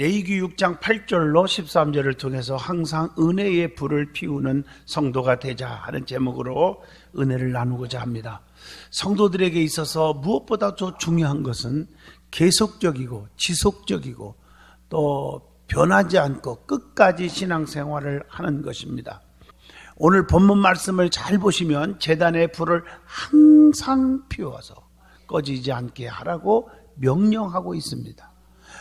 레위기 6장 8절로 13절을 통해서 항상 은혜의 불을 피우는 성도가 되자 하는 제목으로 은혜를 나누고자 합니다. 성도들에게 있어서 무엇보다 더 중요한 것은 계속적이고 지속적이고 또 변하지 않고 끝까지 신앙생활을 하는 것입니다. 오늘 본문 말씀을 잘 보시면 제단의 불을 항상 피워서 꺼지지 않게 하라고 명령하고 있습니다.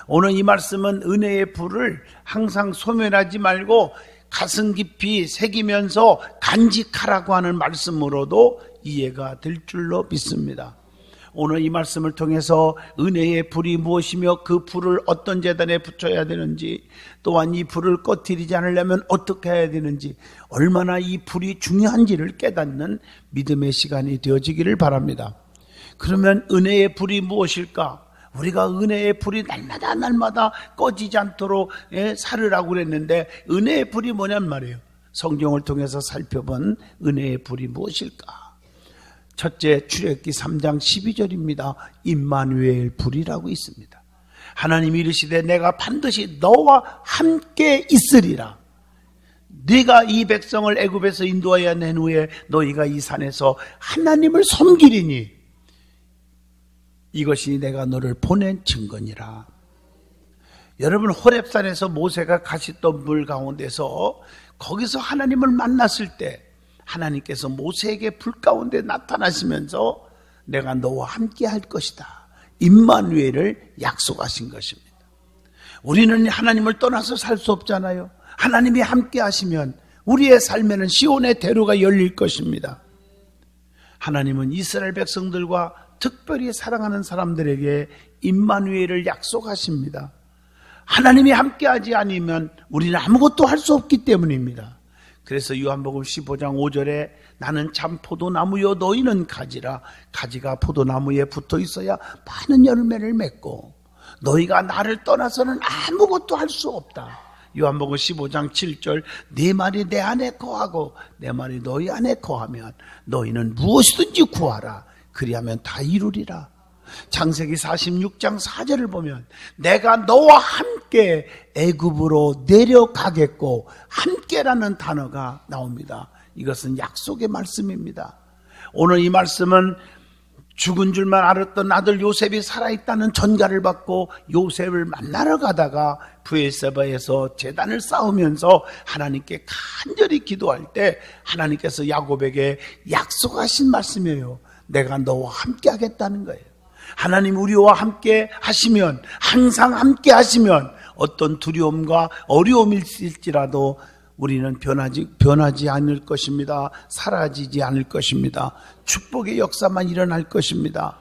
오늘 이 말씀은 은혜의 불을 항상 소멸하지 말고 가슴 깊이 새기면서 간직하라고 하는 말씀으로도 이해가 될 줄로 믿습니다. 오늘 이 말씀을 통해서 은혜의 불이 무엇이며 그 불을 어떤 제단에 붙여야 되는지, 또한 이 불을 꺼뜨리지 않으려면 어떻게 해야 되는지, 얼마나 이 불이 중요한지를 깨닫는 믿음의 시간이 되어지기를 바랍니다. 그러면 은혜의 불이 무엇일까? 우리가 은혜의 불이 날마다 꺼지지 않도록 살으라고 그랬는데, 은혜의 불이 뭐냔 말이에요. 성경을 통해서 살펴본 은혜의 불이 무엇일까? 첫째, 출애굽기 3장 12절입니다. 임마누엘 불이라고 있습니다. 하나님이 이르시되 내가 반드시 너와 함께 있으리라. 네가 이 백성을 애굽에서 인도하여 낸 후에 너희가 이 산에서 하나님을 섬기리니 이것이 내가 너를 보낸 증거니라. 여러분, 호렙산에서 모세가 가시던 물 가운데서 거기서 하나님을 만났을 때 하나님께서 모세에게 불 가운데 나타나시면서 내가 너와 함께 할 것이다, 임마누엘을 약속하신 것입니다. 우리는 하나님을 떠나서 살 수 없잖아요. 하나님이 함께 하시면 우리의 삶에는 시온의 대로가 열릴 것입니다. 하나님은 이스라엘 백성들과 특별히 사랑하는 사람들에게 임마누엘을 약속하십니다. 하나님이 함께하지 않으면 우리는 아무것도 할 수 없기 때문입니다. 그래서 요한복음 15장 5절에 나는 참 포도나무요 너희는 가지라. 가지가 포도나무에 붙어 있어야 많은 열매를 맺고 너희가 나를 떠나서는 아무것도 할 수 없다. 요한복음 15장 7절 네 말이 내 안에 거하고 내 말이 너희 안에 거하면 너희는 무엇이든지 구하라. 그리하면 다 이루리라. 창세기 46장 4절을 보면 내가 너와 함께 애굽으로 내려가겠고, 함께라는 단어가 나옵니다. 이것은 약속의 말씀입니다. 오늘 이 말씀은 죽은 줄만 알았던 아들 요셉이 살아있다는 전가를 받고 요셉을 만나러 가다가 브엘세바에서 제단을 쌓으면서 하나님께 간절히 기도할 때 하나님께서 야곱에게 약속하신 말씀이에요. 내가 너와 함께 하겠다는 거예요. 하나님 우리와 함께 하시면, 항상 함께 하시면 어떤 두려움과 어려움이 있을지라도 우리는 변하지 않을 것입니다. 사라지지 않을 것입니다. 축복의 역사만 일어날 것입니다.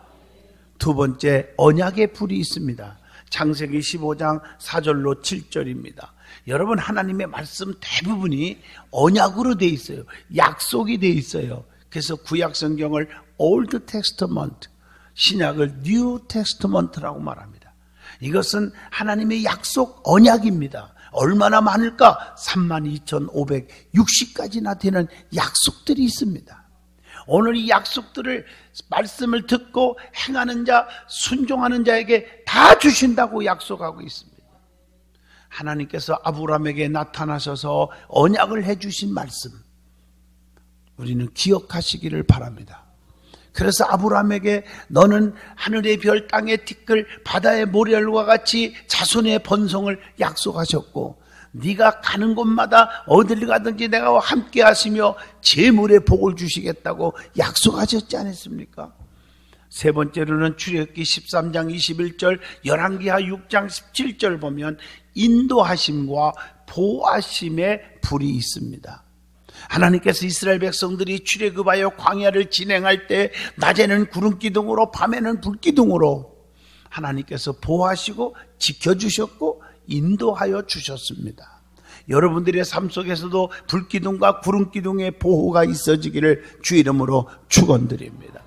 두 번째, 언약의 불이 있습니다. 창세기 15장 4절로 7절입니다. 여러분, 하나님의 말씀 대부분이 언약으로 돼 있어요. 약속이 돼 있어요. 그래서 구약 성경을 Old Testament, 신약을 New Testament라고 말합니다. 이것은 하나님의 약속 언약입니다. 얼마나 많을까? 32,560가지나 되는 약속들이 있습니다. 오늘 이 약속들을, 말씀을 듣고 행하는 자, 순종하는 자에게 다 주신다고 약속하고 있습니다. 하나님께서 아브라함에게 나타나셔서 언약을 해주신 말씀, 우리는 기억하시기를 바랍니다. 그래서 아브라함에게 너는 하늘의 별, 땅의 티끌, 바다의 모래알과 같이 자손의 번성을 약속하셨고, 네가 가는 곳마다 어딜 가든지 내가 함께 하시며 재물의 복을 주시겠다고 약속하셨지 않았습니까? 세 번째로는 출애굽기 13장 21절, 열왕기하 6장 17절 보면 인도하심과 보호하심의 불이 있습니다. 하나님께서 이스라엘 백성들이 출애굽하여 광야를 진행할 때 낮에는 구름기둥으로 밤에는 불기둥으로 하나님께서 보호하시고 지켜주셨고 인도하여 주셨습니다. 여러분들의 삶 속에서도 불기둥과 구름기둥의 보호가 있어지기를 주 이름으로 축원드립니다.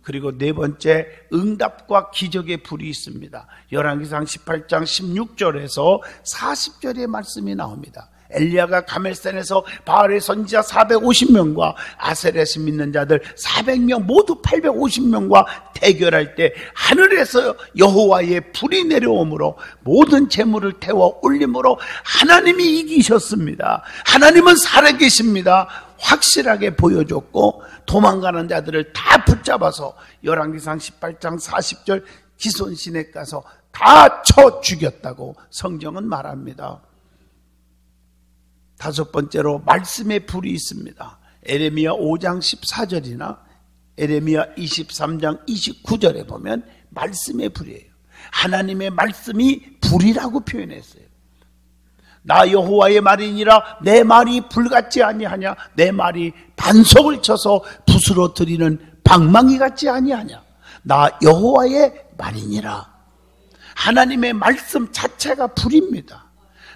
그리고 네 번째, 응답과 기적의 불이 있습니다. 열왕기상 18장 16절에서 40절의 말씀이 나옵니다. 엘리야가 가멜산에서 바알의 선지자 450명과 아세렛을 믿는 자들 400명 모두 850명과 대결할 때 하늘에서 여호와의 불이 내려오므로 모든 재물을 태워 올림으로 하나님이 이기셨습니다. 하나님은 살아계십니다. 확실하게 보여줬고 도망가는 자들을 다 붙잡아서 열왕기상 18장 40절 기손시내 가서 다 쳐 죽였다고 성경은 말합니다. 다섯 번째로 말씀의 불이 있습니다. 에레미야 5장 14절이나 에레미야 23장 29절에 보면 말씀의 불이에요. 하나님의 말씀이 불이라고 표현했어요. 나 여호와의 말이니라 내 말이 불같지 아니하냐, 내 말이 반석을 쳐서 부스러뜨리는 방망이 같지 아니하냐. 나 여호와의 말이니라. 하나님의 말씀 자체가 불입니다.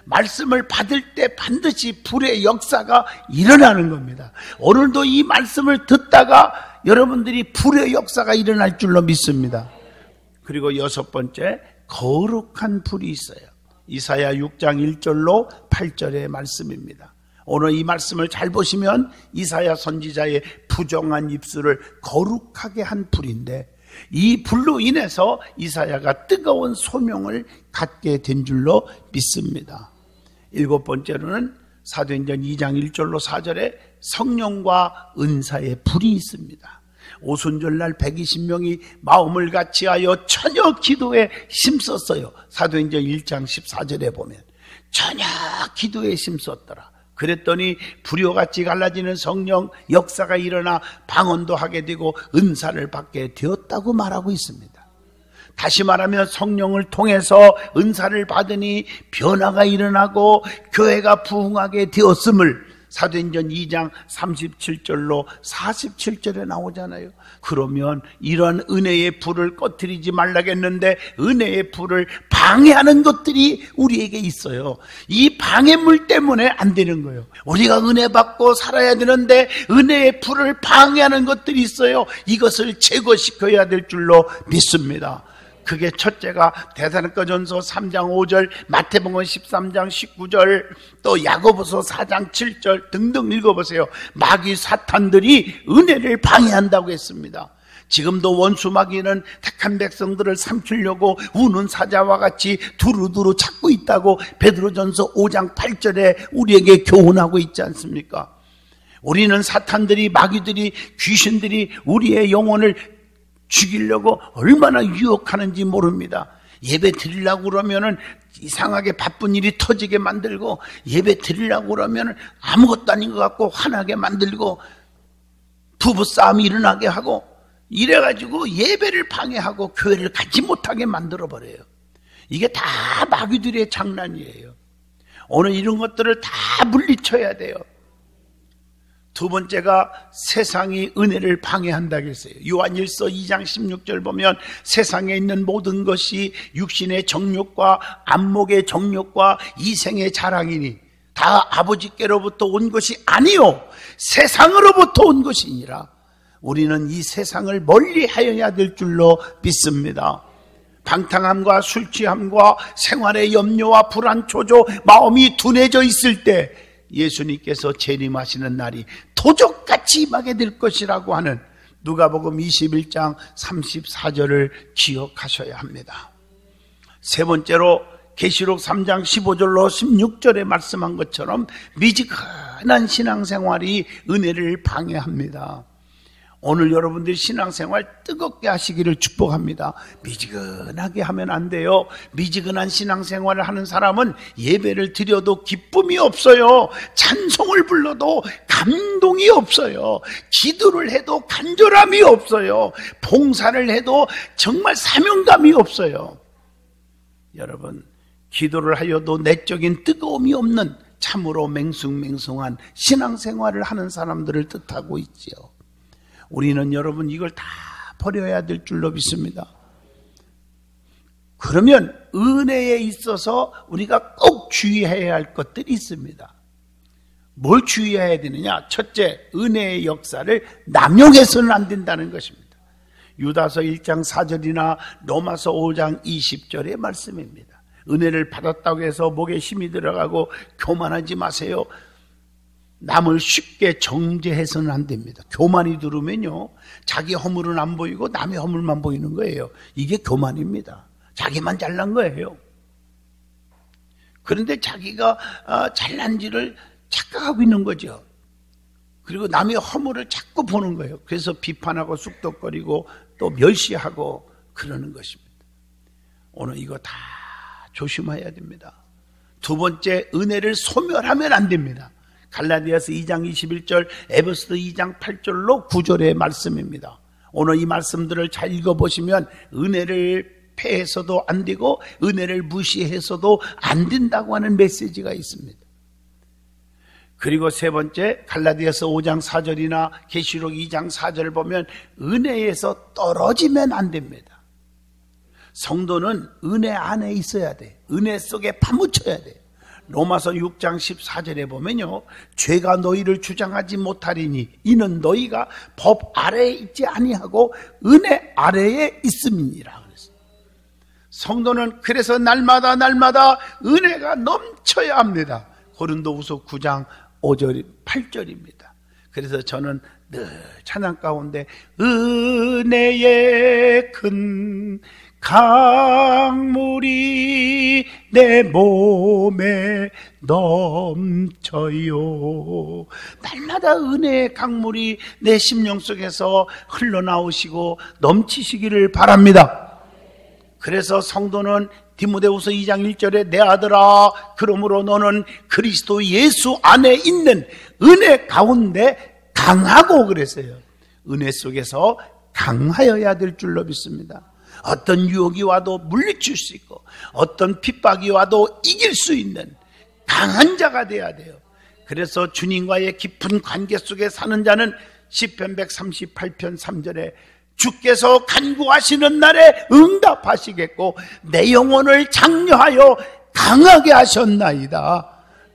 말씀을 받을 때 반드시 불의 역사가 일어나는 겁니다. 오늘도 이 말씀을 듣다가 여러분들이 불의 역사가 일어날 줄로 믿습니다. 그리고 여섯 번째, 거룩한 불이 있어요. 이사야 6장 1절로 8절의 말씀입니다. 오늘 이 말씀을 잘 보시면 이사야 선지자의 부정한 입술을 거룩하게 한 불인데, 이 불로 인해서 이사야가 뜨거운 소명을 갖게 된 줄로 믿습니다. 일곱 번째로는 사도행전 2장 1절로 4절에 성령과 은사의 불이 있습니다. 오순절날 120명이 마음을 같이하여 처녀 기도에 힘썼어요. 사도행전 1장 14절에 보면 처녀 기도에 힘썼더라. 그랬더니 불효같이 갈라지는 성령 역사가 일어나 방언도 하게 되고 은사를 받게 되었다고 말하고 있습니다. 다시 말하면 성령을 통해서 은사를 받으니 변화가 일어나고 교회가 부흥하게 되었음을 사도행전 2장 37절로 47절에 나오잖아요. 그러면 이런 은혜의 불을 꺼뜨리지 말라겠는데 은혜의 불을 방해하는 것들이 우리에게 있어요. 이 방해물 때문에 안 되는 거예요. 우리가 은혜 받고 살아야 되는데 은혜의 불을 방해하는 것들이 있어요. 이것을 제거시켜야 될 줄로 믿습니다. 그게 첫째가 데살로니가전서 3장 5절, 마태복음 13장 19절, 또 야고보서 4장 7절 등등 읽어보세요. 마귀 사탄들이 은혜를 방해한다고 했습니다. 지금도 원수 마귀는 택한 백성들을 삼키려고 우는 사자와 같이 두루두루 찾고 있다고 베드로전서 5장 8절에 우리에게 교훈하고 있지 않습니까? 우리는 사탄들이, 마귀들이, 귀신들이 우리의 영혼을 죽이려고 얼마나 유혹하는지 모릅니다. 예배 드리려고 그러면은 이상하게 바쁜 일이 터지게 만들고, 예배 드리려고 그러면은 아무것도 아닌 것 같고 화나게 만들고, 부부싸움이 일어나게 하고, 이래가지고 예배를 방해하고 교회를 가지 못하게 만들어버려요. 이게 다 마귀들의 장난이에요. 오늘 이런 것들을 다 물리쳐야 돼요. 두 번째가 세상이 은혜를 방해한다고 했어요. 요한일서 2장 16절 보면 세상에 있는 모든 것이 육신의 정욕과 안목의 정욕과 이생의 자랑이니 다 아버지께로부터 온 것이 아니요 세상으로부터 온 것이니라. 우리는 이 세상을 멀리 하여야 될 줄로 믿습니다. 방탕함과 술 취함과 생활의 염려와 불안, 초조, 마음이 둔해져 있을 때 예수님께서 재림하시는 날이 도적같이 임하게 될 것이라고 하는 누가복음 21장 34절을 기억하셔야 합니다. 세 번째로 계시록 3장 15절로 16절에 말씀한 것처럼 미지근한 신앙생활이 은혜를 방해합니다. 오늘 여러분들이 신앙생활 뜨겁게 하시기를 축복합니다. 미지근하게 하면 안 돼요. 미지근한 신앙생활을 하는 사람은 예배를 드려도 기쁨이 없어요. 찬송을 불러도 감동이 없어요. 기도를 해도 간절함이 없어요. 봉사를 해도 정말 사명감이 없어요. 여러분, 기도를 하여도 내적인 뜨거움이 없는 참으로 맹숭맹숭한 신앙생활을 하는 사람들을 뜻하고 있지요. 우리는 여러분 이걸 다 버려야 될 줄로 믿습니다. 그러면 은혜에 있어서 우리가 꼭 주의해야 할 것들이 있습니다. 뭘 주의해야 되느냐? 첫째, 은혜의 역사를 남용해서는 안 된다는 것입니다. 유다서 1장 4절이나 로마서 5장 20절의 말씀입니다. 은혜를 받았다고 해서 목에 힘이 들어가고 교만하지 마세요. 남을 쉽게 정죄해서는 안 됩니다. 교만이 들으면요, 자기 허물은 안 보이고 남의 허물만 보이는 거예요. 이게 교만입니다. 자기만 잘난 거예요. 그런데 자기가 잘난지를 착각하고 있는 거죠. 그리고 남의 허물을 자꾸 보는 거예요. 그래서 비판하고 쑥덕거리고 또 멸시하고 그러는 것입니다. 오늘 이거 다 조심해야 됩니다. 두 번째, 은혜를 소멸하면 안 됩니다. 갈라디아서 2장 21절, 에베소서 2장 8절로 9절의 말씀입니다. 오늘 이 말씀들을 잘 읽어보시면 은혜를 폐해서도 안 되고 은혜를 무시해서도 안 된다고 하는 메시지가 있습니다. 그리고 세 번째, 갈라디아서 5장 4절이나 계시록 2장 4절을 보면 은혜에서 떨어지면 안 됩니다. 성도는 은혜 안에 있어야 돼. 은혜 속에 파묻혀야 돼. 로마서 6장 14절에 보면요, 죄가 너희를 주장하지 못하리니 이는 너희가 법 아래에 있지 아니하고 은혜 아래에 있음이니라. 성도는 그래서 날마다 은혜가 넘쳐야 합니다. 고린도후서 9장 5절 8절입니다. 그래서 저는 늘 찬양 가운데 은혜의 큰 강물이 내 몸에 넘쳐요. 날마다 은혜의 강물이 내 심령 속에서 흘러나오시고 넘치시기를 바랍니다. 그래서 성도는 디모데후서 2장 1절에 내 아들아, 그러므로 너는 그리스도 예수 안에 있는 은혜 가운데 강하고 그랬어요. 은혜 속에서 강하여야 될 줄로 믿습니다. 어떤 유혹이 와도 물리칠 수 있고 어떤 핍박이 와도 이길 수 있는 강한 자가 돼야 돼요. 그래서 주님과의 깊은 관계 속에 사는 자는 시편 138편 3절에 주께서 간구하시는 날에 응답하시겠고 내 영혼을 장려하여 강하게 하셨나이다.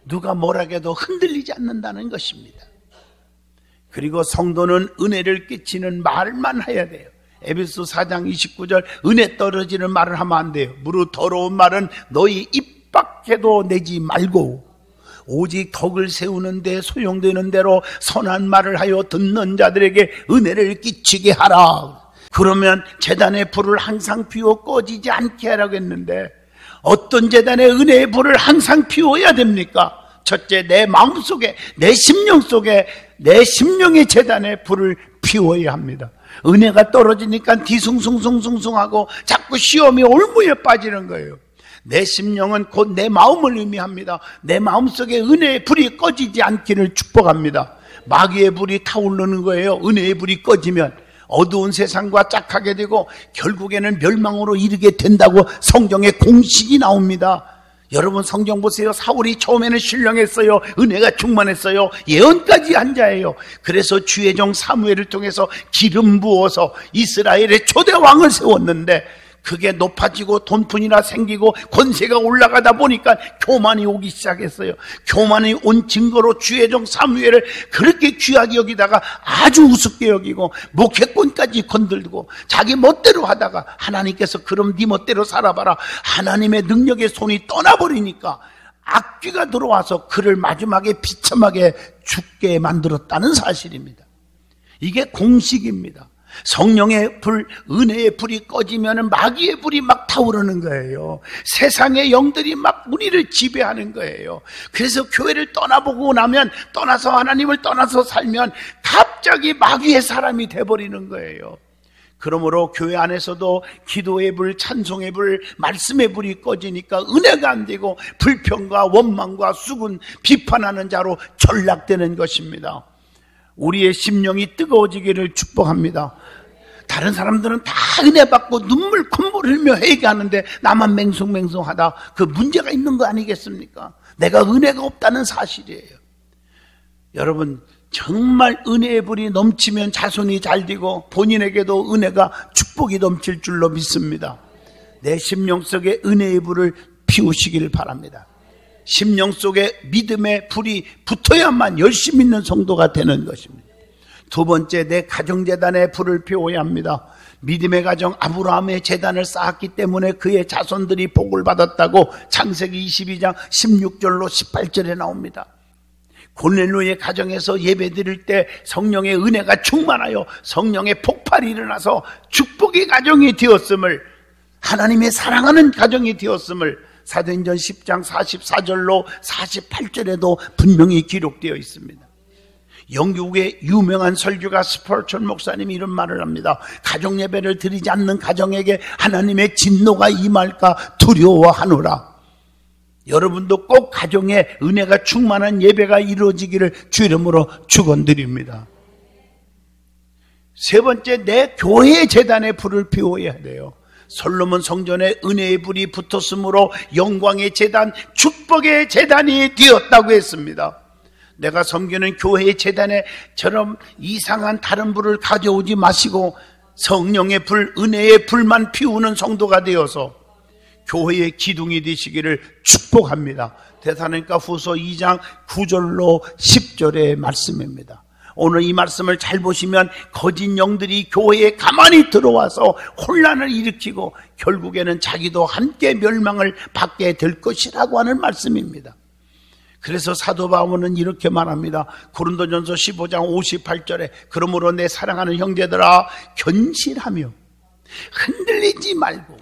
누가 뭐라 해도 흔들리지 않는다는 것입니다. 그리고 성도는 은혜를 끼치는 말만 해야 돼요. 에베소 4장 29절, 은혜 떨어지는 말을 하면 안 돼요. 무릇 더러운 말은 너희 입 밖에도 내지 말고 오직 덕을 세우는 데 소용되는 대로 선한 말을 하여 듣는 자들에게 은혜를 끼치게 하라. 그러면 제단의 불을 항상 피워 꺼지지 않게 하라고 했는데 어떤 제단의 은혜의 불을 항상 피워야 됩니까? 첫째, 내 마음속에, 내 심령 속에, 내 심령의 제단의 불을 피워야 합니다. 은혜가 떨어지니까 뒤숭숭숭숭숭하고 자꾸 시험이 올무에 빠지는 거예요. 내 심령은 곧 내 마음을 의미합니다. 내 마음속에 은혜의 불이 꺼지지 않기를 축복합니다. 마귀의 불이 타오르는 거예요. 은혜의 불이 꺼지면 어두운 세상과 짝하게 되고 결국에는 멸망으로 이르게 된다고 성경에 공식이 나옵니다. 여러분 성경 보세요. 사울이 처음에는 신령했어요. 은혜가 충만했어요. 예언까지 한 자예요. 그래서 주의 종 사무엘을 통해서 기름 부어서 이스라엘의 초대 왕을 세웠는데 그게 높아지고 돈푼이나 생기고 권세가 올라가다 보니까 교만이 오기 시작했어요. 교만이 온 증거로 주의 종 사무엘을 그렇게 귀하게 여기다가 아주 우습게 여기고 목회권까지 건들고 자기 멋대로 하다가 하나님께서 그럼 네 멋대로 살아봐라. 하나님의 능력의 손이 떠나버리니까 악귀가 들어와서 그를 마지막에 비참하게 죽게 만들었다는 사실입니다. 이게 공식입니다. 성령의 불, 은혜의 불이 꺼지면 마귀의 불이 막 타오르는 거예요. 세상의 영들이 막 우리를 지배하는 거예요. 그래서 교회를 떠나보고 나면, 떠나서 하나님을 떠나서 살면 갑자기 마귀의 사람이 돼버리는 거예요. 그러므로 교회 안에서도 기도의 불, 찬송의 불, 말씀의 불이 꺼지니까 은혜가 안 되고 불평과 원망과 수군, 비판하는 자로 전락되는 것입니다. 우리의 심령이 뜨거워지기를 축복합니다. 다른 사람들은 다 은혜 받고 눈물 콧물 흘며 회개하는데 나만 맹숭맹숭하다. 그 문제가 있는 거 아니겠습니까? 내가 은혜가 없다는 사실이에요. 여러분 정말 은혜의 불이 넘치면 자손이 잘 되고 본인에게도 은혜가 축복이 넘칠 줄로 믿습니다. 내 심령 속에 은혜의 불을 피우시기를 바랍니다. 심령 속에 믿음의 불이 붙어야만 열심히 있는 성도가 되는 것입니다. 두 번째, 내 가정재단에 불을 피워야 합니다. 믿음의 가정 아브라함의 제단을 쌓았기 때문에 그의 자손들이 복을 받았다고 창세기 22장 16절로 18절에 나옵니다. 고넬료의 가정에서 예배 드릴 때 성령의 은혜가 충만하여 성령의 폭발이 일어나서 축복의 가정이 되었음을, 하나님의 사랑하는 가정이 되었음을 사도행전 10장 44절로 48절에도 분명히 기록되어 있습니다. 영국의 유명한 설교가 스펄전 목사님이 이런 말을 합니다. 가정 예배를 드리지 않는 가정에게 하나님의 진노가 임할까 두려워하노라. 여러분도 꼭 가정에 은혜가 충만한 예배가 이루어지기를 주 이름으로 축원드립니다. 세 번째, 내 교회의 제단에 불을 피워야 돼요. 솔로몬 성전에 은혜의 불이 붙었으므로 영광의 제단, 축복의 제단이 되었다고 했습니다. 내가 섬기는 교회의 제단에처럼 이상한 다른 불을 가져오지 마시고 성령의 불, 은혜의 불만 피우는 성도가 되어서 교회의 기둥이 되시기를 축복합니다. 데살로니가 후서 2장 9절로 10절의 말씀입니다. 오늘 이 말씀을 잘 보시면 거짓 영들이 교회에 가만히 들어와서 혼란을 일으키고 결국에는 자기도 함께 멸망을 받게 될 것이라고 하는 말씀입니다. 그래서 사도 바울은 이렇게 말합니다. 고린도전서 15장 58절에 그러므로 내 사랑하는 형제들아 견실하며 흔들리지 말고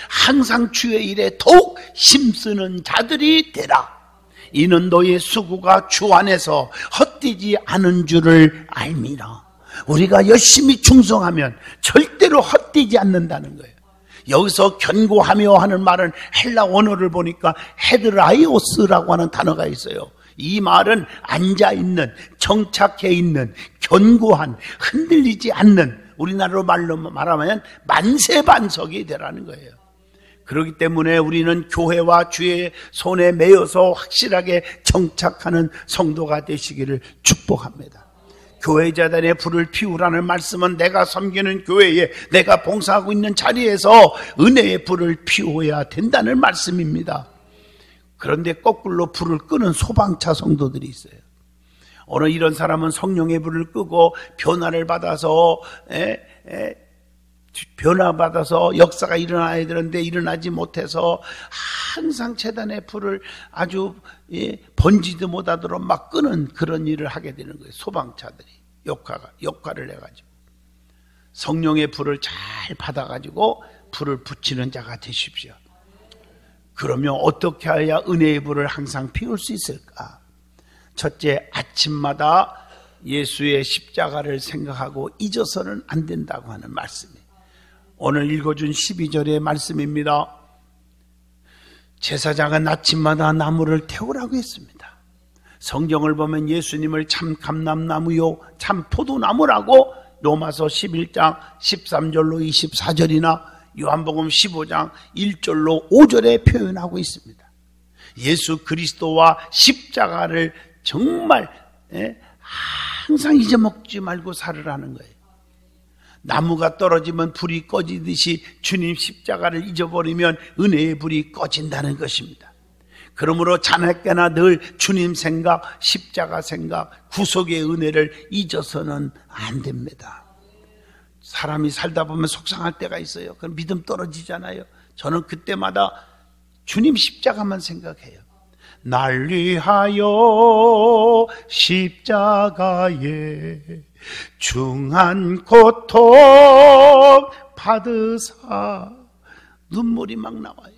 항상 주의 일에 더욱 힘쓰는 자들이 되라. 이는 너의 수고가 주 안에서 헛되지 않은 줄을 알미라. 우리가 열심히 충성하면 절대로 헛되지 않는다는 거예요. 여기서 견고하며 하는 말은 헬라 원어를 보니까 헤드라이오스라고 하는 단어가 있어요. 이 말은 앉아있는, 정착해 있는, 견고한, 흔들리지 않는, 우리나라로 말로 말하면 만세반석이 되라는 거예요. 그렇기 때문에 우리는 교회와 주의 손에 매여서 확실하게 정착하는 성도가 되시기를 축복합니다. 교회 재단에 불을 피우라는 말씀은 내가 섬기는 교회에, 내가 봉사하고 있는 자리에서 은혜의 불을 피워야 된다는 말씀입니다. 그런데 거꾸로 불을 끄는 소방차 성도들이 있어요. 오늘 이런 사람은 성령의 불을 끄고 변화를 받아서 변화받아서 역사가 일어나야 되는데 일어나지 못해서 항상 제단의 불을 아주 번지도 못하도록 막 끄는 그런 일을 하게 되는 거예요. 소방차들이 역할을 해가지고 성령의 불을 잘 받아가지고 불을 붙이는 자가 되십시오. 그러면 어떻게 해야 은혜의 불을 항상 피울 수 있을까? 첫째, 아침마다 예수의 십자가를 생각하고 잊어서는 안 된다고 하는 말씀이에요. 오늘 읽어준 12절의 말씀입니다. 제사장은 아침마다 나무를 태우라고 했습니다. 성경을 보면 예수님을 참 감람나무요 참 포도나무라고 로마서 11장 13절로 24절이나 요한복음 15장 1절로 5절에 표현하고 있습니다. 예수 그리스도와 십자가를 정말 항상 잊어먹지 말고 살으라는 거예요. 나무가 떨어지면 불이 꺼지듯이 주님 십자가를 잊어버리면 은혜의 불이 꺼진다는 것입니다. 그러므로 자네께나 늘 주님 생각, 십자가 생각, 구속의 은혜를 잊어서는 안 됩니다. 사람이 살다 보면 속상할 때가 있어요. 그럼 믿음 떨어지잖아요. 저는 그때마다 주님 십자가만 생각해요. 날 위하여 십자가에 중한 고통 받으사 눈물이 막 나와요.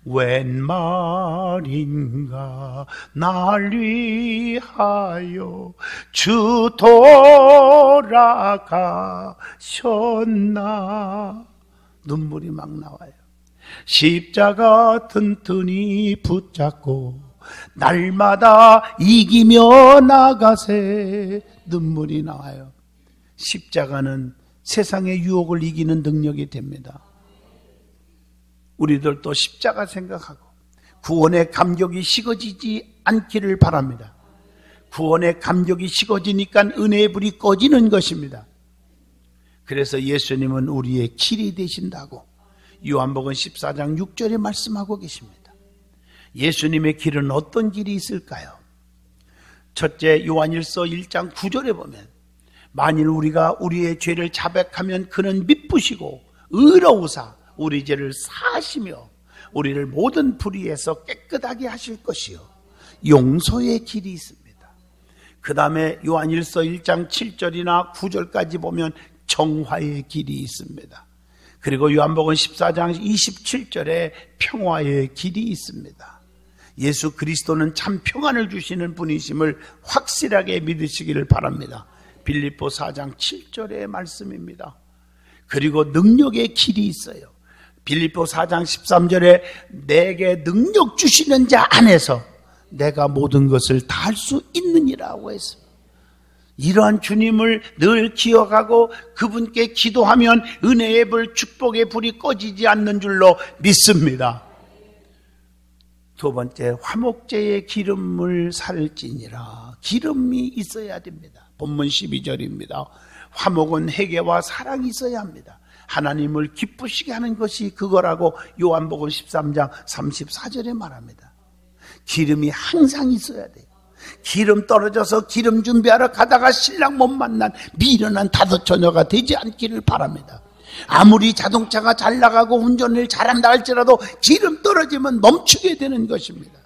웬 말인가 날 위하여 주 돌아가셨나. 눈물이 막 나와요. 십자가 튼튼히 붙잡고 날마다 이기며 나가세. 눈물이 나와요. 십자가는 세상의 유혹을 이기는 능력이 됩니다. 우리들도 십자가 생각하고 구원의 감격이 식어지지 않기를 바랍니다. 구원의 감격이 식어지니까 은혜의 불이 꺼지는 것입니다. 그래서 예수님은 우리의 길이 되신다고 요한복음 14장 6절에 말씀하고 계십니다. 예수님의 길은 어떤 길이 있을까요? 첫째, 요한일서 1장 9절에 보면 만일 우리가 우리의 죄를 자백하면 그는 미쁘시고 의로우사 우리 죄를 사하시며 우리를 모든 불의에서 깨끗하게 하실 것이요 용서의 길이 있습니다. 그 다음에 요한일서 1장 7절이나 9절까지 보면 정화의 길이 있습니다. 그리고 요한복음 14장 27절에 평화의 길이 있습니다. 예수 그리스도는 참 평안을 주시는 분이심을 확실하게 믿으시기를 바랍니다. 빌립보 4장 7절의 말씀입니다. 그리고 능력의 길이 있어요. 빌립보 4장 13절에 내게 능력 주시는 자 안에서 내가 모든 것을 다 할 수 있느니라고 했습니다. 이러한 주님을 늘 기억하고 그분께 기도하면 은혜의 불, 축복의 불이 꺼지지 않는 줄로 믿습니다. 두 번째, 화목제의 기름을 살지니라. 기름이 있어야 됩니다. 본문 12절입니다. 화목은 회개와 사랑이 있어야 합니다. 하나님을 기쁘시게 하는 것이 그거라고 요한복음 13장 34절에 말합니다. 기름이 항상 있어야 돼요. 기름 떨어져서 기름 준비하러 가다가 신랑 못 만난 미련한 다섯 처녀가 되지 않기를 바랍니다. 아무리 자동차가 잘 나가고 운전을 잘한다 할지라도 기름 떨어지면 멈추게 되는 것입니다.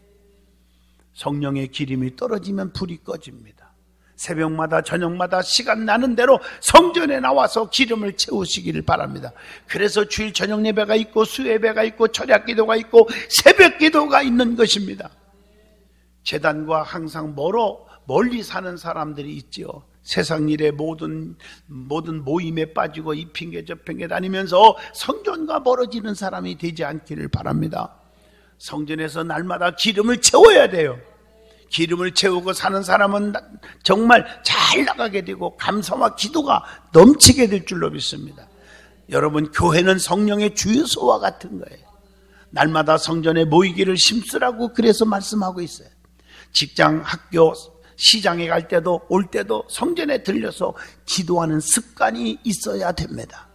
성령의 기름이 떨어지면 불이 꺼집니다. 새벽마다 저녁마다 시간 나는 대로 성전에 나와서 기름을 채우시기를 바랍니다. 그래서 주일 저녁 예배가 있고 수예배가 있고 철야 기도가 있고 새벽 기도가 있는 것입니다. 제단과 항상 멀리 사는 사람들이 있지요. 세상 일에 모든 모임에 빠지고 이 핑계 저 핑계 다니면서 성전과 멀어지는 사람이 되지 않기를 바랍니다. 성전에서 날마다 기름을 채워야 돼요. 기름을 채우고 사는 사람은 정말 잘 나가게 되고 감사와 기도가 넘치게 될 줄로 믿습니다. 여러분, 교회는 성령의 주유소와 같은 거예요. 날마다 성전에 모이기를 힘쓰라고 그래서 말씀하고 있어요. 직장, 학교, 시장에 갈 때도 올 때도 성전에 들려서 기도하는 습관이 있어야 됩니다.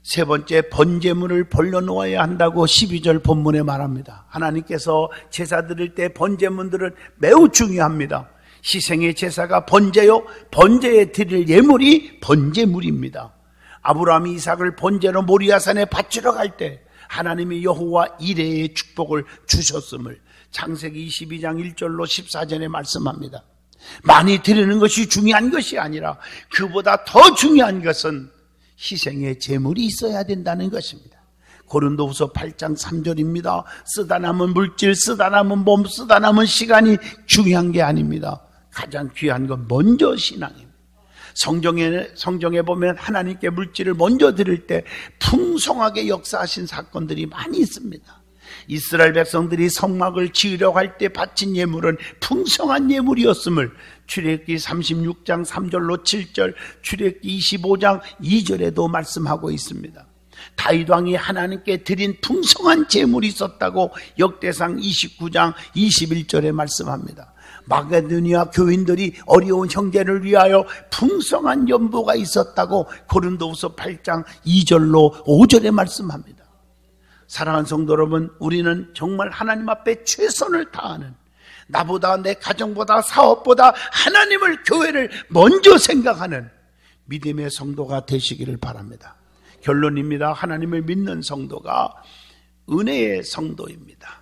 세 번째, 번제물을 벌려놓아야 한다고 12절 본문에 말합니다. 하나님께서 제사 드릴 때 번제물들은 매우 중요합니다. 희생의 제사가 번제요, 번제에 드릴 예물이 번제물입니다. 아브라함이 이삭을 번제로 모리아산에 바치러 갈 때 하나님이 여호와 이레의 축복을 주셨음을 창세기 22장 1절로 14절에 말씀합니다. 많이 드리는 것이 중요한 것이 아니라 그보다 더 중요한 것은 희생의 제물이 있어야 된다는 것입니다. 고린도후서 8장 3절입니다. 쓰다 남은 물질, 쓰다 남은 몸, 쓰다 남은 시간이 중요한 게 아닙니다. 가장 귀한 건 먼저 신앙입니다. 성경에 보면 하나님께 물질을 먼저 드릴 때 풍성하게 역사하신 사건들이 많이 있습니다. 이스라엘 백성들이 성막을 지으려고 할 때 바친 예물은 풍성한 예물이었음을 출애굽기 36장 3절로 7절, 출애굽기 25장 2절에도 말씀하고 있습니다. 다윗 왕이 하나님께 드린 풍성한 제물이 있었다고 역대상 29장 21절에 말씀합니다. 마게도니아 교인들이 어려운 형제를 위하여 풍성한 연보가 있었다고 고린도후서 8장 2절로 5절에 말씀합니다. 사랑하는 성도 여러분, 우리는 정말 하나님 앞에 최선을 다하는, 나보다 내 가정보다 사업보다 하나님을, 교회를 먼저 생각하는 믿음의 성도가 되시기를 바랍니다. 결론입니다. 하나님을 믿는 성도가 은혜의 성도입니다.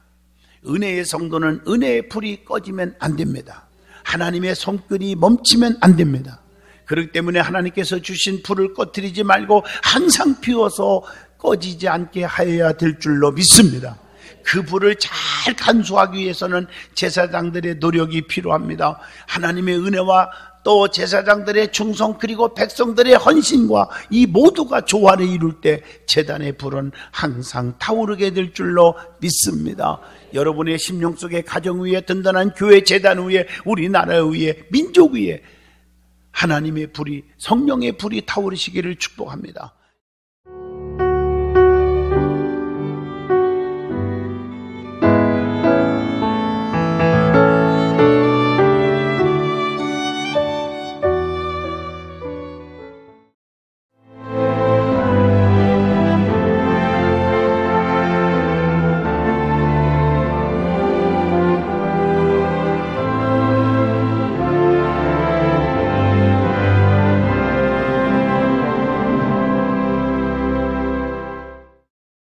은혜의 성도는 은혜의 불이 꺼지면 안 됩니다. 하나님의 손길이 멈추면 안 됩니다. 그렇기 때문에 하나님께서 주신 불을 꺼뜨리지 말고 항상 피워서 꺼지지 않게 하여야 될 줄로 믿습니다. 그 불을 잘 간수하기 위해서는 제사장들의 노력이 필요합니다. 하나님의 은혜와 또 제사장들의 충성, 그리고 백성들의 헌신과 이 모두가 조화를 이룰 때 제단의 불은 항상 타오르게 될 줄로 믿습니다. 여러분의 심령 속에 가정 위에, 든든한 교회 제단 위에, 우리나라 위에, 민족 위에 하나님의 불이, 성령의 불이 타오르시기를 축복합니다.